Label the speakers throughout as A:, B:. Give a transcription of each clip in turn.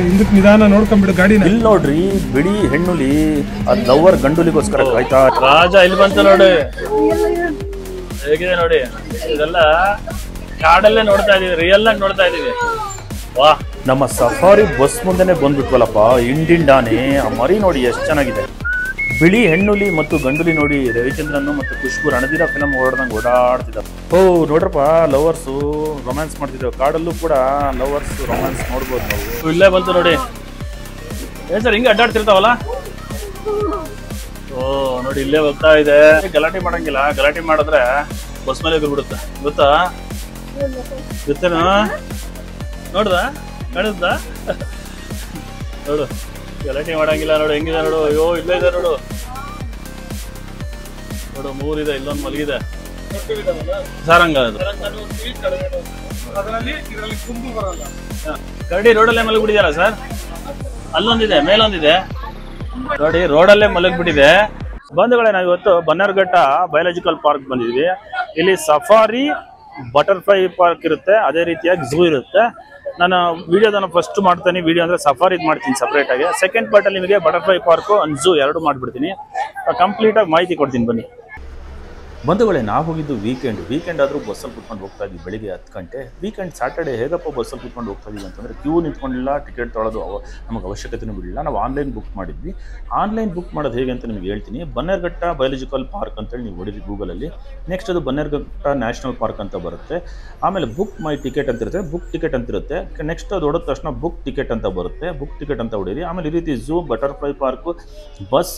A: ಹಿಂದಕ್ಕೆ ನಿಧಾನ ನೋಡ್ಕೊಂಡ್ಬಿಡು ಗಾಡಿ.
B: ಇಲ್ಲಿ ನೋಡ್ರಿ ಬಿಳಿ ಹೆಣ್ಣುಲಿ ಅದ್ ಲವರ್ ಗಂಡುಲಿಗೋಸ್ಕರ ಆಯ್ತಾ.
C: ರಾಜ ಇಲ್ಲಿ ಬಂತ ನೋಡಿ, ಹೇಗಿದೆ ನೋಡಿ. ಇದೆಲ್ಲ ಕಾಡಲ್ಲೇ ನೋಡ್ತಾ ಇದೀವಿ, ರಿಯಲ್ ಆಗಿ ನೋಡ್ತಾ ಇದೀವಿ. ವಾ,
B: ನಮ್ಮ ಸಫಾರಿ ಬಸ್ ಮುಂದೆನೆ ಬಂದ್ಬಿಟ್ವಲ್ಲಪ್ಪ. ಇಂಡಿಂಡಾನೆ ಆ ಮರಿ ನೋಡಿ ಎಷ್ಟು ಚೆನ್ನಾಗಿದೆ. ಬಿಳಿ ಹೆಣ್ಣುಲಿ ಮತ್ತು ಗಂಡುಲಿ ನೋಡಿ ರವಿಚಂದ್ರನ್ ಮತ್ತು ಖುಷ್ಬು ರಣಧೀರ ಫಿಲಮ್ ಓಡಾಡ್ದಂಗೆ ಓಡಾಡ್ತಿದ್ದಾರೆ. ಓ ನೋಡ್ರಪ್ಪ, ಲವರ್ಸು ರೊಮ್ಯಾನ್ಸ್ ಮಾಡ್ತಿದ್ದೇವೆ. ಕಾಡಲ್ಲೂ ಕೂಡ ಲವರ್ಸ್ ರೊಮ್ಯಾನ್ಸ್ ನೋಡ್ಬೋದು ನಾವು.
C: ಇಲ್ಲೇ ಬಂತು ನೋಡಿ. ಏನ್ ಸರ್ ಹಿಂಗೆ ಅಡ್ಡಾಡ್ತಿರ್ತಾವಲ್ಲ? ಓ ನೋಡಿ, ಇಲ್ಲೇ ಹೋಗ್ತಾ ಇದೆ. ಗಲಾಟೆ ಮಾಡಂಗಿಲ್ಲ, ಗಲಾಟೆ ಮಾಡಿದ್ರೆ ಬಸ್ ಮೇಲೆ ಬಿಡ್ಬಿಡುತ್ತೆ. ಗೊತ್ತಾ? ಗೊತ್ತೇನಾ? ನೋಡ್ದ ಕಾಣಿಸ್ದ? ನೋಡು, ಗಲಾಟೆ ಮಾಡಂಗಿಲ್ಲ. ನೋಡು ಹೆಂಗಿದೆ ನೋಡು. ಅಯ್ಯೋ ಇಲ್ಲೇ ಇದೆ ನೋಡು. ನೋಡು, 3 ಇದೆ, ಇಲ್ಲೊಂದು ಮಲಗಿದೆ. ಸಾರಂಗ ಅದು ಕರಡಿ ರೋಡಲ್ಲೇ ಮಲಗ್ಬಿಟ್ಟಿದ್ಯಾರ ಸರ್. ಅಲ್ಲೊಂದಿದೆ, ಮೇಲೊಂದಿದೆ ನೋಡಿ. ರೋಡಲ್ಲೇ ಮಲಗ್ಬಿಟ್ಟಿದೆ. ಬಂಧುಗಳೇ, ನಾವು ಇವತ್ತು ಬನ್ನರ್ಘಟ್ಟ ಬಯೋಲಾಜಿಕಲ್ ಪಾರ್ಕ್ ಬಂದಿದ್ವಿ. ಇಲ್ಲಿ ಸಫಾರಿ, ಬಟರ್ಫ್ಲೈ ಪಾರ್ಕ್ ಇರುತ್ತೆ, ಅದೇ ರೀತಿಯಾಗಿ ಝೂ ಇರುತ್ತೆ. ನಾನು ವಿಡಿಯೋದನ್ನು ಫಸ್ಟ್ ಮಾಡ್ತೀನಿ. ವಿಡಿಯೋ ಅಂದರೆ ಸಫಾರಿ ಮಾಡ್ತೀನಿ ಸಪ್ರೇಟ್ ಆಗಿ. ಸೆಕೆಂಡ್ ಪಾರ್ಟಲ್ಲಿ ನಿಮಗೆ ಬಟರ್ಫ್ಲೈ ಪಾರ್ಕು ಅಂಡ್ ಝೂ ಎರಡು ಮಾಡಿಬಿಡ್ತೀನಿ. ಕಂಪ್ಲೀಟಾಗಿ ಮಾಹಿತಿ ಕೊಡ್ತೀನಿ ಬನ್ನಿ. ಬಂಧುಗಳೇ, ನಾವು ಹೋಗಿದ್ದು ವೀಕೆಂಡ್ ಆದರೂ ಬಸ್ಸಲ್ಲಿ ಕುತ್ಕೊಂಡು ಹೋಗ್ತಾ ಇದ್ವಿ ಬೆಳಿಗ್ಗೆ 10 ಗಂಟೆ. ವೀಕೆಂಡ್ ಸ್ಯಾಟರ್ಡೆ ಹೇಗಪ್ಪ ಬಸ್ಸಲ್ಲಿ ಕುತ್ಕೊಂಡು ಹೋಗ್ತಾ ಇದೀವಿ ಅಂತಂದರೆ ಕ್ಯೂ ನಿಂತ್ಕೊಂಡಿಲ್ಲ, ಟಿಕೆಟ್ ತೊಗೊಳ್ಳೋದು ನಮಗೆ ಅವಶ್ಯಕತೆಯೂ ಬಿಡಲಿಲ್ಲ. ನಾವು ಆನ್ಲೈನ್ ಬುಕ್ ಮಾಡಿದ್ವಿ. ಆನ್ಲೈನ್ ಬುಕ್ ಮಾಡೋದು ಹೇಗೆ ಅಂತ ನಿಮಗೆ ಹೇಳ್ತೀನಿ. ಬನ್ನರ್ಘಟ್ಟ ಬಯೋಲಾಜಿಕಲ್ ಪಾರ್ಕ್ ಅಂತೇಳಿ ನೀವು ಹೊಡಿರಿ ಗೂಗಲಲ್ಲಿ. ನೆಕ್ಸ್ಟ್ ಅದು ಬನ್ನರ್ಘಟ್ಟ ನ್ಯಾಷನಲ್ ಪಾರ್ಕ್ ಅಂತ ಬರುತ್ತೆ. ಆಮೇಲೆ ಬುಕ್ ಮೈ ಟಿಕೆಟ್ ಅಂತ ಇರುತ್ತೆ, ಬುಕ್ ಟಿಕೆಟ್ ಅಂತ ಇರುತ್ತೆ. ನೆಕ್ಸ್ಟ್ ಅದು ಹೊಡೆದ ತಕ್ಷಣ ಬುಕ್ ಟಿಕೆಟ್ ಅಂತ ಬರುತ್ತೆ, ಬುಕ್ ಟಿಕೆಟ್ ಅಂತ ಹೊಡೀರಿ. ಆಮೇಲೆ ಈ ರೀತಿ zoo, butterfly park, bus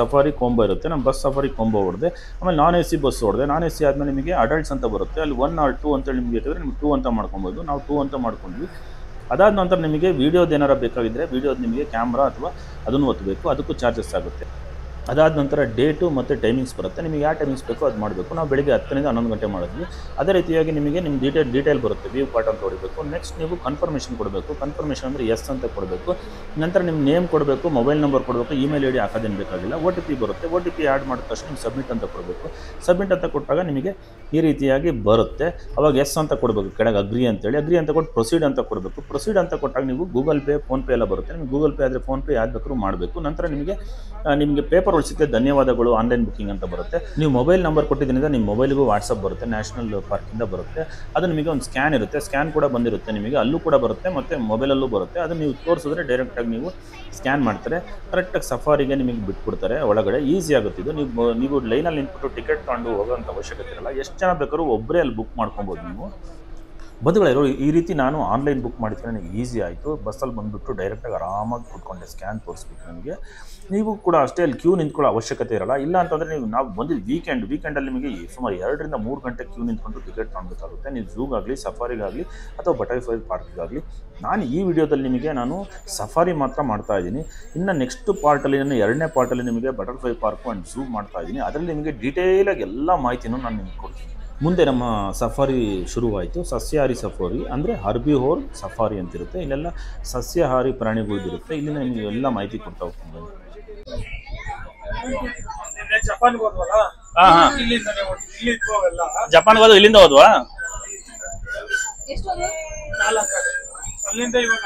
C: safari combo ಇರುತ್ತೆ. ನಾನು ಬಸ್ ಸಫಾರಿ ಕೊಂಬೋ ಹೊಡೆದೆ. ಆಮೇಲೆ ನಾನ್ AC ಬಸ್ ಹೊಡೆದೆ. ನಾನ್ AC ಆದಮೇಲೆ ನಿಮಗೆ ಅಡಲ್ಟ್ಸ್ ಅಂತ ಬರುತ್ತೆ. ಅಲ್ಲಿ 1 or 2 ಅಂತೇಳಿ ನಿಮಗೆ ಇಟ್ಟಿದ್ರೆ ನಿಮ್ಗೆ 2 ಅಂತ ಮಾಡ್ಕೊಬೋದು. ನಾವು 2 ಅಂತ ಮಾಡ್ಕೊಂಡ್ವಿ. ಅದಾದ ನಂತರ ನಿಮಗೆ ವೀಡಿಯೋದು ಏನಾರು ಬೇಕಾಗಿದ್ದರೆ ವೀಡಿಯೋದು ನಿಮಗೆ ಕ್ಯಾಮ್ರಾ ಅಥವಾ ಅದನ್ನು ಒತ್ತಬೇಕು, ಅದಕ್ಕೂ ಚಾರ್ಜಸ್ ಆಗುತ್ತೆ. ಅದಾದ ನಂತರ ಡೇಟು ಮತ್ತು ಟೈಮಿಂಗ್ಸ್ ಬರುತ್ತೆ. ನಿಮಗೆ ಯಾವ ಟೈಮಿಂಗ್ಸ್ ಬೇಕೋ ಅದು ಮಾಡಬೇಕು. ನಾವು ಬೆಳಿಗ್ಗೆ 10 ರಿಂದ 11 ಗಂಟೆ ಮಾಡಿದ್ವಿ. ಅದೇ ರೀತಿಯಾಗಿ ನಿಮಗೆ ನಿಮ್ಮ ಡೀಟೇಲ್ ಬರುತ್ತೆ. ವ್ಯೂ ಪಾರ್ಟ್ ಅಂತ ಹೊಡಿಬೇಕು. ನೆಕ್ಸ್ಟ್ ನೀವು ಕನ್ಫರ್ಮೇಷನ್ ಕೊಡಬೇಕು. ಕನ್ಫರ್ಮೇಷನ್ ಅಂದರೆ ಎಸ್ ಅಂತ ಕೊಡಬೇಕು. ನಂತರ ನಿಮ್ಮ ನೇಮ್ ಕೊಡಬೇಕು, ಮೊಬೈಲ್ ನಂಬರ್ ಕೊಡಬೇಕು, ಇಮೇಲ್ ID ಹಾಕೋದೇನು ಬೇಕಾಗಿಲ್ಲ. OTP ಬರುತ್ತೆ. OTP ಆ್ಯಡ್ ಮಾಡಿದ ತಕ್ಷಣ ನೀವು ಸಬ್ಮಿಟ್ ಅಂತ ಕೊಡಬೇಕು. ಸಬ್ಮಿಟ್ ಅಂತ ಕೊಟ್ಟಾಗ ನಿಮಗೆ ಈ ರೀತಿಯಾಗಿ ಬರುತ್ತೆ. ಅವಾಗ ಎಸ್ ಅಂತ ಕೊಡಬೇಕು, ಕೆಳಗೆ ಅಗ್ರಿ ಅಂತೇಳಿ. ಅಗ್ರಿ ಅಂತ ಕೊಟ್ಟು ಪ್ರೊಸೀಡ್ ಅಂತ ಕೊಡಬೇಕು. ಪ್ರೊಸೀಡ್ ಅಂತ ಕೊಟ್ಟಾಗ ನೀವು ಗೂಗಲ್ ಪೇ, ಫೋನ್ಪೇ ಎಲ್ಲ ಬರುತ್ತೆ. ನಿಮಗೆ ಗೂಗಲ್ ಪೇ ಆದರೆ ಫೋನ್ಪೇ ಯಾವ್ದು ಬೇಕಾದ್ರೂ ಮಾಡಬೇಕು. ನಂತರ ನಿಮಗೆ ಪೇಪರ್ ಉಳಿಸುತ್ತೆ, ಧನ್ಯವಾದಗಳು ಆನ್ಲೈನ್ ಬುಕ್ಕಿಂಗ್ ಅಂತ ಬರುತ್ತೆ. ನೀವು ಮೊಬೈಲ್ ನಂಬರ್ ಕೊಟ್ಟಿದ್ದರಿಂದ ನಿಮ್ಮ ಮೊಬೈಲ್ಗೂ ವಾಟ್ಸಪ್ ಬರುತ್ತೆ, ನ್ಯಾಷನಲ್ ಪಾರ್ಕಿಂದ ಬರುತ್ತೆ. ಅದು ನಿಮಗೆ ಒಂದು ಸ್ಕ್ಯಾನ್ ಇರುತ್ತೆ, ಸ್ಕ್ಯಾನ್ ಕೂಡ ಬಂದಿರುತ್ತೆ ನಿಮಗೆ, ಅಲ್ಲೂ ಕೂಡ ಬರುತ್ತೆ ಮತ್ತು ಮೊಬೈಲಲ್ಲೂ ಬರುತ್ತೆ. ಅದನ್ನು ನೀವು ತೋರಿಸಿದ್ರೆ ಡೈರೆಕ್ಟಾಗಿ ನೀವು ಸ್ಕ್ಯಾನ್ ಮಾಡ್ತಾರೆ, ಕರೆಕ್ಟಾಗಿ ಸಫಾರಿಗೆ ನಿಮಗೆ ಬಿಟ್ಬಿಡ್ತಾರೆ ಒಳಗಡೆ. ಈಸಿ ಆಗುತ್ತೆ ಇದು. ನೀವು ಲೈನಲ್ಲಿ ನಿಂತ್ಬಿಟ್ಟು ಟಿಕೆಟ್ ತಗೊಂಡು ಹೋಗೋಂಥ ಅವಶ್ಯಕತೆ ಇರಲ್ಲ. ಎಷ್ಟು ಜನ ಬೇಕಾದ್ರೂ ಒಬ್ಬರೇ ಅಲ್ಲಿ ಬುಕ್ ಮಾಡ್ಕೊಬೋದು ನೀವು. ಬಂಧುಗಳೇ, ಈ ರೀತಿ ನಾನು ಆನ್ಲೈನ್ ಬುಕ್ ಮಾಡಿದ್ರೆ ನನಗೆ ಈಸಿ ಆಯಿತು. ಬಸ್ಸಲ್ಲಿ ಬಂದುಬಿಟ್ಟು ಡೈರೆಕ್ಟಾಗಿ ಆರಾಮಾಗಿ ಕೂತ್ಕೊಂಡೆ, ಸ್ಕ್ಯಾನ್ ತೋರಿಸ್ಬಿಟ್ಟು ನನಗೆ. ನೀವು ಕೂಡ ಅಷ್ಟೇ ಅಲ್ಲಿ ಕ್ಯೂ ನಿಂತ್ಕೊಳ್ಳೋ ಅವಶ್ಯಕತೆ ಇರಲ್ಲ. ಇಲ್ಲ ಅಂತಂದರೆ ನಾವು ಬಂದಿದ್ದು ವೀಕೆಂಡಲ್ಲಿ ನಿಮಗೆ ಸುಮಾರು 2 ರಿಂದ 3 ಗಂಟೆ ಕ್ಯೂ ನಿಂತ್ಕೊಂಡು ಟಿಕೆಟ್ ತೊಗೊಳ್ಬೇಕಾಗುತ್ತೆ. ನೀವು ಝೂಗಾಗಲಿ, ಸಫಾರಿಗಾಗಲಿ ಅಥವಾ ಬಟರ್ಫ್ಲೈ ಪಾರ್ಕಿಗಾಗಲಿ. ನಾನು ಈ ವಿಡಿಯೋದಲ್ಲಿ ನಾನು ಸಫಾರಿ ಮಾತ್ರ ಮಾಡ್ತಾ ಇದ್ದೀನಿ. ಇನ್ನು ನೆಕ್ಸ್ಟ್ ಪಾರ್ಟಲ್ಲಿ, ನಾನು 2ನೇ ಪಾರ್ಟಲ್ಲಿ ನಿಮಗೆ ಬಟರ್ಫ್ಲೈ ಪಾರ್ಕು ಆ್ಯಂಡ್ ಝೂ ಮಾಡ್ತಾ ಇದ್ದೀನಿ. ಅದರಲ್ಲಿ ನಿಮಗೆ ಡೀಟೇಲಾಗಿ ಎಲ್ಲ ಮಾಹಿತಿನೂ ನಾನು ನಿಮಗೆ ಕೊಡ್ತೀನಿ. ಮುಂದೆ ನಮ್ಮ ಸಫಾರಿ ಶುರುವಾಯಿತು. ಸಸ್ಯಾಹಾರಿ ಸಫಾರಿ ಅಂದರೆ ಹರ್ಬಿವೋರ್ ಸಫಾರಿ ಅಂತಿರುತ್ತೆ. ಇಲ್ಲೆಲ್ಲ ಸಸ್ಯಾಹಾರಿ ಪ್ರಾಣಿಗಳಿರುತ್ತೆ. ಇಲ್ಲಿ ನಿಮಗೆ ಎಲ್ಲ ಮಾಹಿತಿ ಕೊಡ್ತಾ ಹೋಗ್ತೀನಿ.
A: ಜಪಾನ್ಗೆ ಹೋದ್ವಲ್ಲ,
C: ಜಪಾನ್ಗೆ ಹೋದ್ವು, ಇಲ್ಲಿಂದ ಹೋದ್ವಾ?
A: ಅಲ್ಲಿಂದ ಇವಾಗ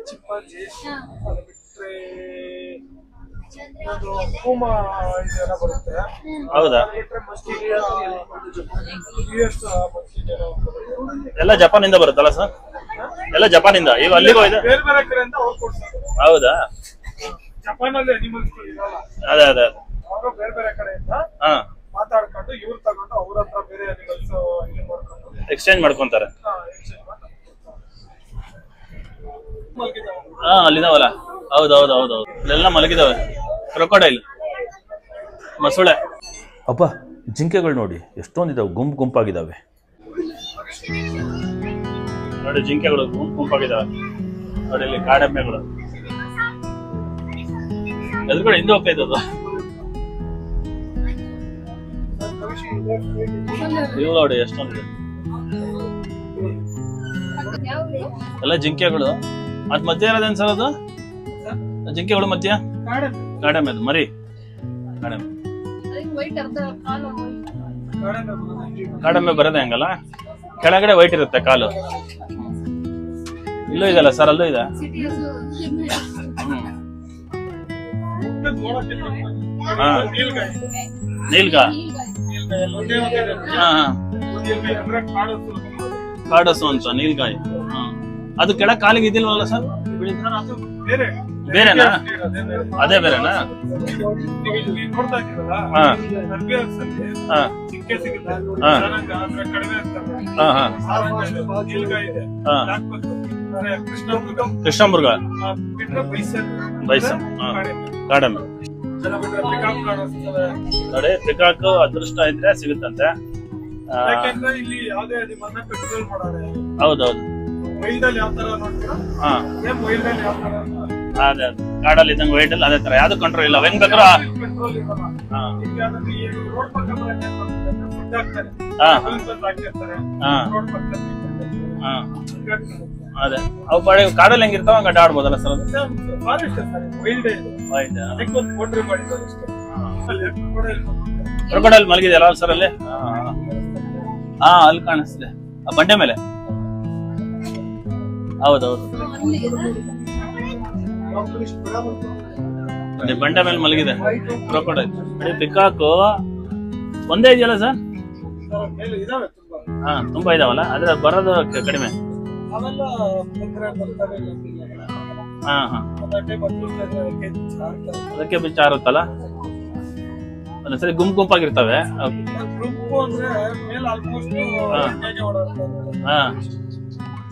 A: ಚಿಂಪಾಂಜಿ, ಪೂಮಾ ಇದೆಲ್ಲ ಬರುತ್ತೆ.
C: ಹೌದಾ? ಎಲ್ಲ ಜಪಾನಿಂದ ಬರುತ್ತಲ್ಲ ಸರ್? ಎಲ್ಲ ಜಪಾನಿಂದ. ಈಗ ಅಲ್ಲಿಗೂ ಇದೆ
A: ಬೇರೆ ಬೇರೆ ಕಡೆಯಿಂದ ಅವ್ರು ಕೊಡ್ತಾರೆ.
C: ಹೌದಾ?
A: ಜಪಾನಲ್ಲಿ ಅನಿಮಲ್ಸ್ ಇರಲ್ಲ.
C: ಅದೇ ಅದೇ ಅದೇ
A: ಅವರು ಬೇರೆ ಬೇರೆ ಕಡೆಯಿಂದ ಮಾತಾಡ್ಕೊಂಡು ಇವ್ರು ತಗೊಂಡು ಅವ್ರ ಹತ್ರ ಬೇರೆ ಅನಿಮಲ್ಸ್ ಇದು ಮಾಡ್ಕೊಂಡು
C: ಎಕ್ಸ್ಚೇಂಜ್ ಮಾಡ್ಕೊಂತಾರೆ. ಅಲ್ಲಿದಾವಲ್ಲ. ಹೌದೌದೌದೌದು, ಇಲ್ಲೆಲ್ಲ ಮಲಗಿದಾವೆ. ಕ್ರೊಕೊಡೈಲ್, ಮೊಸಳೆ.
B: ಅಪ್ಪ, ಜಿಂಕೆಗಳು ನೋಡಿ ಎಷ್ಟೊಂದಿದಾವೆ, ಗುಂಪಾಗಿದ್ದಾವೆ
C: ನೋಡಿ. ಜಿಂಕೆಗಳು ಗುಂಪಾಗಿದ್ದಾವೆ ನೋಡಿ. ಇಲ್ಲಿ ಕಾಡೆಮ್ಮೆಗಳು ಎದುರುಗಡೆ ಹಿಂದೆ ಹೋಗ್ತಾ ಇದ್ದದು. ಇವು ನೋಡಿ ಎಷ್ಟೊಂದಿದೆ. ಎಲ್ಲ ಜಿಂಕೆಗಳು. ಅದ್ ಮಧ್ಯ ಇರೋದೇನ್ ಸರ್? ಅದು ಜಿಂಕೆಗಳು ಮಧ್ಯ ಕಾಡೆಮ್ಮೆ, ಅದು ಮರಿ ಕಾಡೆಮ್ಮೆ. ಕಡಿಮೆ ಬರೋದೇ ಹಂಗಲ್ಲ, ಕೆಳಗಡೆ ವೈಟ್ ಇರುತ್ತೆ ಕಾಲು. ಇಲ್ಲೂ ಇದೆಲ್ಲ ಸರ್, ಅಲ್ಲೂ ಇದೆ. ನೀಲ್ಗಾಯ್, ಕಾಡಸು ಅಂತ ನೀಲ್ಗಾಯ್. ಅದು ಕೆಳಗೆ ಕಾಲಿಗೆ ಇದಿಲ್ವಲ್ಲ ಸರ್? ಬೇರೆನಾ? ಅದೇ ಬೇರೆನಾ? ಕೃಷ್ಣಮೃಗ, ಬೈಸನ್, ಕಾಡಮೆ ನೋಡಿ. ಪಿಕಾಕ್ ಅದೃಷ್ಟ ಇದ್ರೆ ಸಿಗುತ್ತಂತೆ. ಹೌದೌದು. ಅದೇ ಕಾಡಲ್ಲಿ ಇದ್ದಂಗೆ ವೈಟ್ ಅಲ್ಲಿ ಅದೇ ತರ ಯಾವ್ದು ಕಂಟ್ರೋಲ್ ಇಲ್ಲ. ಹೆಂಗ್ ಬೇಕಾದ್ರೂ ಅದೇ ಅವು ಪಾಡಿ ಕಾಡಲ್ಲಿ ಹೆಂಗಿರ್ತಾವ ಹಂಗ ಆಡ್ಬೋದಲ್ಲ ಸರ್? ಅದು ಕ್ರೊಕೊಡೈಲ್ ಮಲಗಿದೆಯಲ್ಲ ಸರ್ ಅಲ್ಲಿ? ಅಲ್ಲಿ ಕಾಣಿಸ್ತಿದೆ ಆ ಬಂಡೆ ಮೇಲೆ. ಹೌದೌದು, ಬಂಡೆ ಮೇಲೆ ಮಲಗಿದೆ ಕ್ರೊಕೊಡೈಲ್. ಪಿಕಾಕು ಒಂದೇ ಇದೆಯಲ್ಲ ಸರ್? ತುಂಬಾ ಇದಾವಲ್ಲ, ಆದ್ರೆ ಬರೋದು ಕಡಿಮೆ. ಅದಕ್ಕೆ ಬಿಚ್ಚ ಆರುತ್ತಲ್ಲ, ಒಂದ್ಸರಿ ಗುಂಪಾಗಿರ್ತವೆ.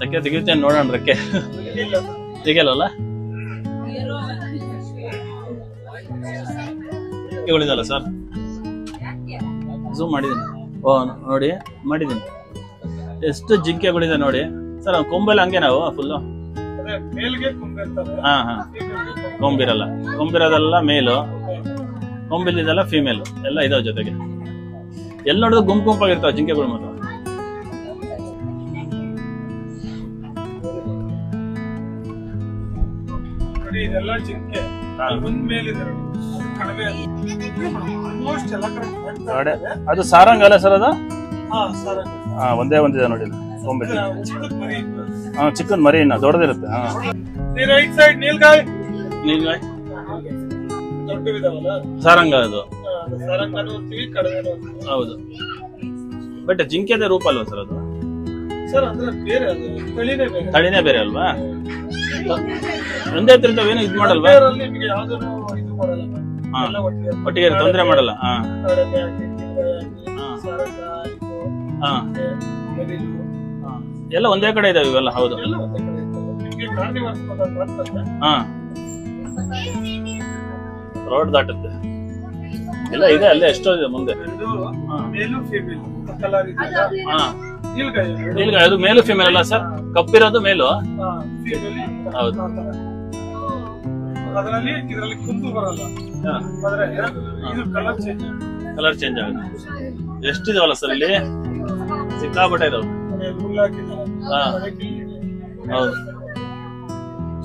C: ರೆಕ್ಕೆ ತೆಗಿಯುತ್ತೆ ನೋಡೋಣ. ರೆಕ್ಕೆ ತೆಗಿಯಲ್ಲ, ಇವುಗಳಿದಲ್ಲ ಸರ್? ಝೂಮ್ ಮಾಡಿದ್ದೀನಿ. ಓ ನೋಡಿ, ಮಾಡಿದ್ದೀನಿ. ಎಷ್ಟು ಜಿಂಕೆಗಳಿದೆ ನೋಡಿ ಸರ್. ಕೊಂಬೆಲ್ಲ ಹಂಗೆ ನಾವು ಫುಲ್ಲು ಕೊಂಬಿರಲ್ಲ. ಕೊಂಬಿರೋದೆಲ್ಲ ಮೇಲು, ಕೊಂಬಿಲಿದೆಲ್ಲ ಫೀಮೇಲು ಎಲ್ಲ ಇದಾವ ಜೊತೆಗೆ. ಎಲ್ಲ ನೋಡಿದ್ರು ಗುಂಪಾಗಿರ್ತಾವ ಜಿಂಕೆಗಳು ಮಾತ್ರ. ಅದು ಸಾರಂಗ ಅಲ್ಲ ಸರ್? ಅದು ಒಂದೇ ಒಂದಿದೆ ನೋಡಿ ಕೊಂಬೆ. ಚಿಕ್ಕನ್ ಮರಿ ಇನ್ನ ದೊಡ್ಡದಿರುತ್ತೆ. ನೀಲ್ಗಾಯ್ ಸಾರಂಗ ಅದು. ಹೌದು, ಬಟ್ ಜಿಂಕೆದೇ ರೂಪ ಅಲ್ವಾ ಸರ್ ಅದು? ತಳಿನೇ ಬೇರೆ ಅಲ್ವಾ? ಒಂದೇ ತಿರ್ತಾವ, ಏನು ಇದು ಮಾಡಲ್ವಾ? ಒಟ್ಟಿಗೆ ತೊಂದರೆ ಮಾಡಲ್ಲ. ಎಲ್ಲ ಒಂದೇ ಕಡೆ ಇದಾವೆ ಇವೆಲ್ಲ. ಹೌದು, ರೋಡ್ ದಾಟುತ್ತೆ ಎಲ್ಲ ಇದೆ ಅಲ್ಲೇ. ಎಷ್ಟೋ ಇದೆ ಮುಂದೆ. ನೀಲ್ಗಾಯ್ ಅದು ಮೇಲು ಫಿಮೇಲ್ ಅಲ್ಲ ಸರ್? ಕಪ್ಪಿರೋದು ಮೇಲು. ಹೌದು, ಕಲರ್ ಚೇಂಜ್ ಆಗುತ್ತೆ. ಎಷ್ಟಿದಾವಲ್ಲ ಸರ್ ಇಲ್ಲಿ? ಸಿಕ್ಕಾಪಟ್ಟೆ ಇದಾವೆ. ಹೌದು,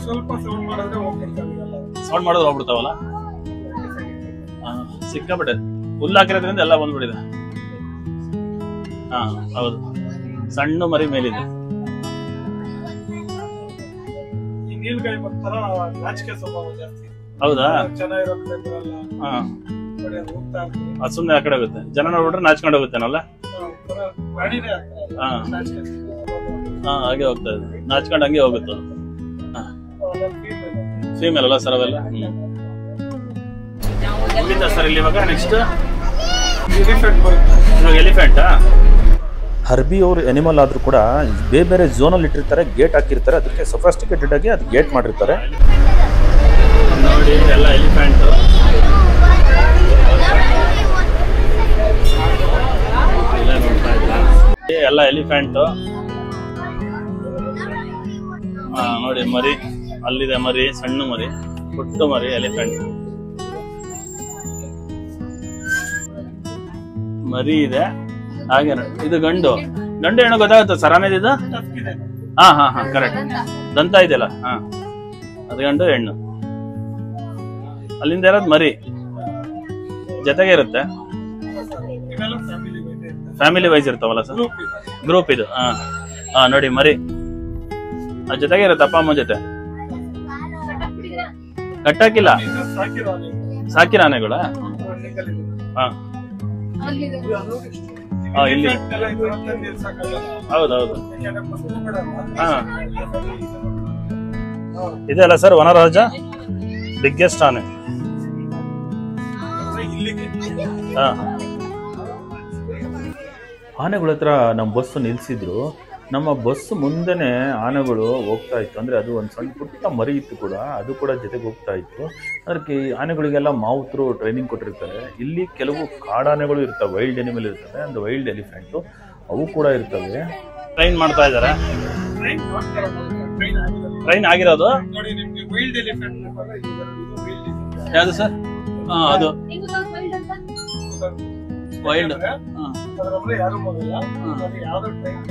C: ಸ್ವಲ್ಪ ಸೌಂಡ್ ಮಾಡಿದ್ರೆ ಹೋಗ್ಬಿಡ್ತಾವಲ್ಲ. ಸಿಕ್ಕಾಪಟ್ಟೆ ಹುಲ್ಲು ಹಾಕಿರೋದ್ರಿಂದ ಎಲ್ಲ ಬಂದ್ಬಿಟ್ಟಿದೆ. ಹೌದು, ಸಣ್ಣ ಮರಿ ಮೇಲಿದೆ. ಹೌದಾ? ಅದು ಸುಮ್ಮನೆ ಆ ಕಡೆ ಹೋಗುತ್ತೆ. ಜನ ನೋಡ್ಬಿಟ್ರೆ ನಾಚ್ಕೊಂಡು ಹೋಗುತ್ತೇನಲ್ಲ? ಹಾಗೆ ಹೋಗ್ತಾ ಇದೆ, ನಾಚ್ಕೊಂಡು ಹಂಗೆ ಹೋಗುತ್ತೆ. ಫೀಮೇಲ್ ಅಲ್ಲ ಸರ್ ಅವೆಲ್ಲ? ಸರ್ ಇಲ್ಲಿ ಇವಾಗ ನೆಕ್ಸ್ಟ್ ಎಲಿಫೆಂಟಾ?
B: ಹರ್ಬಿ ಅವರು ಎನಿಮಲ್ ಆದ್ರೂ ಕೂಡ ಬೇರೆ ಬೇರೆ ಝೋನಲ್ಲಿ ಇಟ್ಟಿರ್ತಾರೆ, ಗೇಟ್ ಹಾಕಿರ್ತಾರೆ. ಅದಕ್ಕೆ ಸಫಿಸ್ಟಿಕೇಟೆಡ್ ಆಗಿ ಅದು ಗೇಟ್ ಮಾಡಿರ್ತಾರೆ.
C: ನೋಡಿ ಎಲ್ಲ ಎಲಿಫೆಂಟ್. ಎಲ್ಲ ಎಲಿಫೆಂಟ್. ನೋಡಿ ಮರಿ ಅಲ್ಲಿದೆ, ಮರಿ ಸಣ್ಣ ಮರಿ, ಪುಟ್ಟ ಮರಿ ಎಲಿಫೆಂಟ್ ಮರಿ ಇದೆ. ಹಾಗೆ ಇದು ಗಂಡು ಹೆಣ್ಣು ಗೊತ್ತಾಗುತ್ತೆ ಸರ್ ಆಮೇಲೆ? ಇದು ಕರೆಕ್ಟ್, ದಂತ ಇದೆಯಲ್ಲ. ಅದು ಗಂಡು ಹೆಣ್ಣು. ಅಲ್ಲಿಂದ ಇರೋದು ಮರಿ ಜೊತೆಗೆ ಇರುತ್ತೆ.
A: ಇವೆಲ್ಲ
C: ಫ್ಯಾಮಿಲಿ ವೈಸ್ ಇರ್ತಾವಲ್ಲ ಸರ್?
A: ಗ್ರೂಪ್
C: ಗ್ರೂಪ್ ಇದು. ಹಾ ನೋಡಿ ಮರಿ ಅದ್ ಜೊತೆಗೆ ಇರುತ್ತೆ ಅಪ್ಪ ಅಮ್ಮ ಜೊತೆ. ಕಟ್ಟಾಕಿಲ್ಲ,
A: ಸಾಕಿರೋ
C: ಸಾಕಿರ ಆನೆಗಳ. ಹಾ ಇಲ್ಲಿ ಹೌದೌದು. ಹಾ ಇದೆಲ್ಲ ಸರ್ ವನರಾಜ ಬಿಗ್ಗೆಸ್ಟ್ ಆನೆ. ಹಾ ಆನೆಗಳ ಹತ್ರ ನಮ್ಮ ಬಸ್ ನಿಲ್ಸಿದ್ರು. ನಮ್ಮ ಬಸ್ ಮುಂದೆನೆ ಆನೆಗಳು ಹೋಗ್ತಾ ಇತ್ತು. ಅಂದ್ರೆ ಅದು ಒಂದು ಸಣ್ಣ ಪುಟ್ಟ ಮರಿ ಇತ್ತು ಕೂಡ, ಅದು ಕೂಡ ಜೊತೆಗೆ ಹೋಗ್ತಾ ಇತ್ತು. ಅದಕ್ಕೆ ಆನೆಗಳಿಗೆಲ್ಲ ಮಾವುತರು ಟ್ರೈನಿಂಗ್ ಕೊಟ್ಟಿರ್ತಾರೆ. ಇಲ್ಲಿ ಕೆಲವು ಕಾಡಾನೆಗಳು ಇರ್ತವೆ, ವೈಲ್ಡ್ ಎನಿಮಲ್ ಇರ್ತವೆ, ಒಂದು ವೈಲ್ಡ್ ಎಲಿಫೆಂಟ್ ಅವು ಕೂಡ ಇರ್ತವೆ. ಟ್ರೈನ್ ಮಾಡ್ತಾ ಇದ್ದಾರೆ. ಟ್ರೈನ್ ಆಗಿರೋದು ಯಾವುದು ಸರ್? ಅದು ವೈಲ್ಡ್.
A: ಯಾರು ಹೋಗಲ್ಲ, ಯಾವ್ದು ಟ್ರೈನ್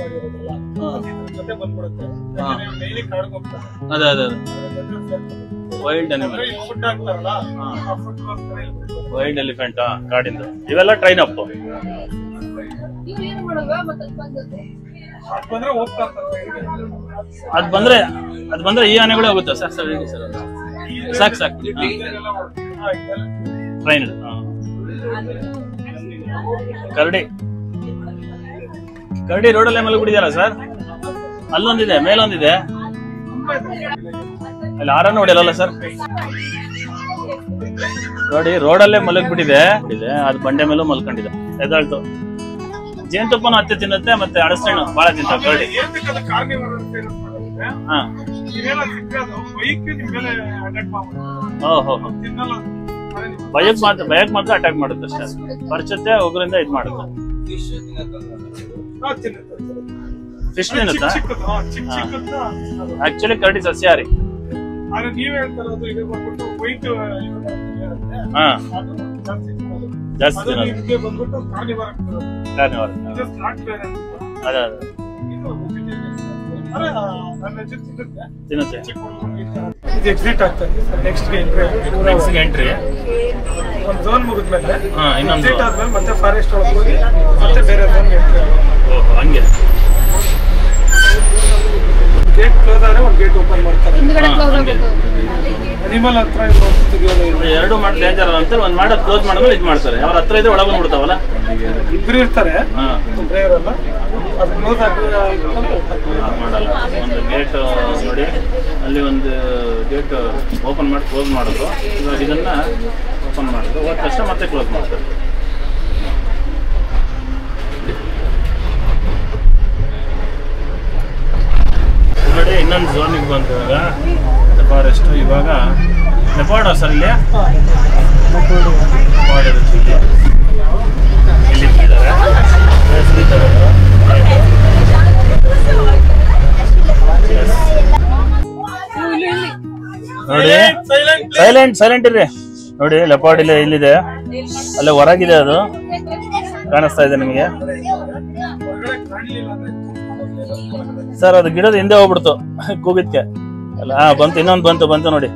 A: ಜೊತೆ ಬಂದ್ಬಿಡುತ್ತೆ.
C: ಅದೇ ಅದೇ ವೈಲ್ಡ್ ಅನಿಮಲ್,
A: ಫುಡ್ ಹಾಕ್ತಾರಲ್ಲ,
C: ವೈಲ್ಡ್ ಎಲಿಫೆಂಟ್ ಕಾಡಿಂದ. ಇವೆಲ್ಲ ಟ್ರೈನ್ ಅಪ್. ಅದ್ ಬಂದ್ರೆ ಈ ಆನೆಗಳೇ ಹೋಗುತ್ತೆ ಸರ್. ಸಾಕು ಸಾಕು ಟ್ರೈನ್. ಕರಡಿ ರೋಡಲ್ಲೇ ಮಲಗಿಬಿಟ್ಟಿದ್ಯಾರ ಸರ್? ಅಲ್ಲೊಂದಿದೆ, ಮೇಲೊಂದಿದೆ. ಅಲ್ಲಿ ಆರ ನೋಡಿಲ್ಲ ಸರ್ ನೋಡಿ, ರೋಡಲ್ಲೇ ಮಲಗ್ಬಿಟ್ಟಿದೆ. ಅದು ಬಂಡೆ ಮೇಲೂ ಮಲ್ಕೊಂಡಿದೆ. ಎದಾಳ್ತು. ಜೇನುತುಪ್ಪನ ಹತ್ತಿ ತಿನ್ನುತ್ತೆ, ಮತ್ತೆ ಅಡಸಣ್ಣು ಬಹಳ ತಿಂತಾವೆ ಕರಡಿ. ಹಾ ಓಹೋ, ಭಯಕ್ ಮಾತ್ರ ಅಟ್ಯಾಕ್ ಮಾಡುತ್ತೆ ಅಷ್ಟೇ. ಪರಿಚತ್ತೆ ಉಗ್ರಿಂದ ಇದ್ ಮಾಡುತ್ತೆ. ಫಿಶ್ ತಿನ್ನುತ್ತಾ? ಆಕ್ಚುಲಿ ಕರಡಿ ಸಸ್ಯಾಹಾರಿ. ಹಾ ಜಾಸ್ತಿ ತಿನ್ನೋದು. ಕಾರ್ನಿವರ್. ಅದೇ ಅದೇ ತಿನ್ನುತ್ತೆ.
A: ಎಕ್ಸಿಟ್ ಆಗ್ತದೆ. ನೆಕ್ಸ್ಟ್ ಎಂಟ್ರಿ ಒಂದು ಝೋನ್ ಮುಗಿದ್ಮೇಲೆ
C: ಇನ್ನೊಂದು
A: ಆದ್ಮೇಲೆ ಮತ್ತೆ ಫಾರೆಸ್ಟ್ ಒಳಗೆ ಹೋಗಿ ಮತ್ತೆ ಬೇರೆ ಝೋನ್ ಎಂಟ್ರಿ.
C: ಓಹೋ ಹಂಗೆ.
A: ಗೇಟ್ ಕ್ಲೋಸ್ ಆದ್ರೆ ಒಂದು ಗೇಟ್ ಓಪನ್ ಮಾಡ್ತಾರೆ. ಅನಿಮಲ್ ಹತ್ರ
C: ಎರಡು ಮಾಡಿ ಡೇಂಜರ್ ಅಂತ ಒಂದ್ ಮಾಡಿ ಕ್ಲೋಸ್ ಮಾಡಿದ್ರೆ ಇದು ಮಾಡ್ತಾರೆ. ಅವ್ರ ಹತ್ರ ಇದ್ರೆ ಒಳಗೆ ಬಿಡ್ತಾವಲ್ಲ,
A: ಇಬ್ರು ಇರ್ತಾರೆ. ಇರಲ್ಲ, ಅದು ಕ್ಲೋಸ್
C: ಮಾಡಲ್ಲ. ಒಂದು ಗೇಟ್ ನೋಡಿ, ಅಲ್ಲಿ ಒಂದು ಗೇಟ್ ಓಪನ್ ಮಾಡಿ ಕ್ಲೋಸ್ ಮಾಡೋದು. ಇವಾಗ ಇದನ್ನ ಓಪನ್ ಮಾಡೋದು, ಹೋದ ತಕ್ಷಣ ಮತ್ತೆ ಕ್ಲೋಸ್ ಮಾಡ್ತಾರೆ. ನೋಡಿ ಇನ್ನೊಂದು ಝೋನಿಗೆ ಬಂತು ಇವಾಗ ಫಾರೆಸ್ಟ್. ಇವಾಗ ಲೆಪಾರ್ಡ್ ಸರ್ ಇಲ್ಲಿ ಇಲ್ಲಿ ನೋಡಿ. ಸೈಲೆಂಟ್ ಇರ್ರಿ. ನೋಡಿ ಲೆಪಾರ್ಡ್ ಇಲ್ಲಿದೆ, ಅಲ್ಲೇ ಹೊರಗಿದೆ. ಅದು ಕಾಣಿಸ್ತಾ ಇದೆ ನಿಮಗೆ ಸರ್? ಅದು ಗಿಡದ ಹಿಂದೆ ಹೋಗ್ಬಿಡ್ತು ಕೂಗಿದ್ಕೆ ಅಲ್ಲ. ಬಂತು, ಇನ್ನೊಂದು ಬಂತು ನೋಡಿ.